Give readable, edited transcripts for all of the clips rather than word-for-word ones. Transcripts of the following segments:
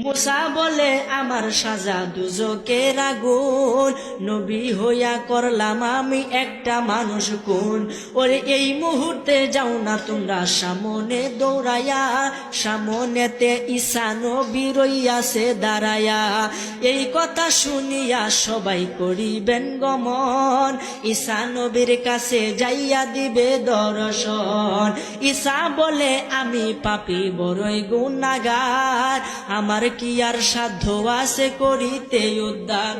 মুসা বলে আমার সাজা দুজকের আগুন, নবী হইয়া করলাম আমি একটা মানুষ কোন। ওরে এই মুহূর্তে যাও না তোমরা সামনে দৌড়াইয়া, সামনেতে ঈসা নবী রইয়াছে দাঁড়াইয়া। এই কথা শুনিয়া সবাই করিবেন গমন, ঈসা নবীর কাছে যাইয়া দিবে দর্শন। ঈসা বলে আমি পাপী বড়ই গুনাহগার, আমার কি আর সাধ্য আছে করিতে উদ্ধার।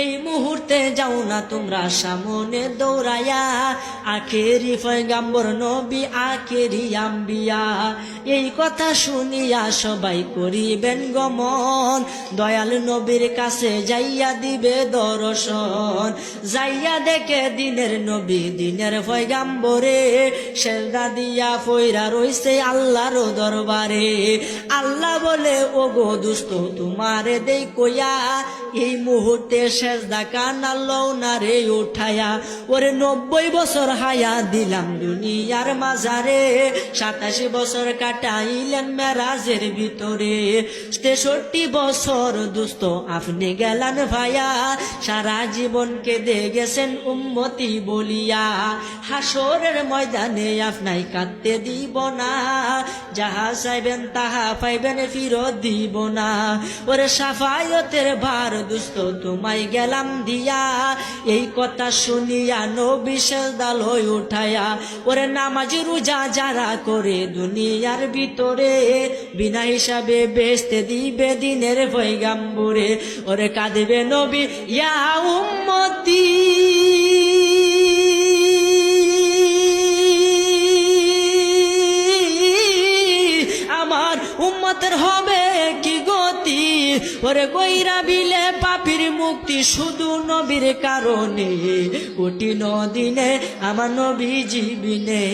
এই মুহূর্তে যাও না তোমরা সামনে দৌড়াইয়া, আখেরি পয়গাম্বর নবী আখেরি আম্বিয়া। এই কথা শুনিয়া সবাই করিবেন গমন, দয়াল নবীর কাছে যাইয়া দিবে দর্শন। যাইয়া দেখে দিনের নবী দিনের পয়গাম্বরে, সেজদা দিয়া পয়রা রইছে আল্লাহর দরবারে। আল্লাহ বলে ওগো দুষ্ট তোমারে দেই কইয়া, এই মুহূর্তে সেজদা কানা লও না রে উঠায়া। ওরে 90 বছর হায়া দিলাম দুনিয়ার মাজারে, 87 বছর কাটাইলেন মেরাজের ভিতরে। 63 বছর দুস্থ আপনি গেলেন ভাইয়া, সারা জীবন কেঁদে গেছেন উম্মতি বলিয়া। হাসরের ময়দানে আপনাই কাঁদতে দিব না, যাহা চাইবেন তাহা পাইবেন ফিরত দিব না। ওরে সাফায়তের ভার দুস্থ তোমায় গেলাম দিয়া, এই কথা শুনিয়া নবী সেজদা লই উঠায়া। ওরে নামাজ রোজা যারা করে দুনিয়ার ভিতরে, বিনা হিসাবে বেচতে দিবে দিনের পয়গাম্বরে। ওরে কাঁদবে নবী ইয়া উম্মতি, আমার উম্মতের হবে কি গতি। ওরে কইরা বিলে পাপীর মুক্তি শুধু নবীর কারণে, কঠিন দিনে আমার নবী জীবিনে।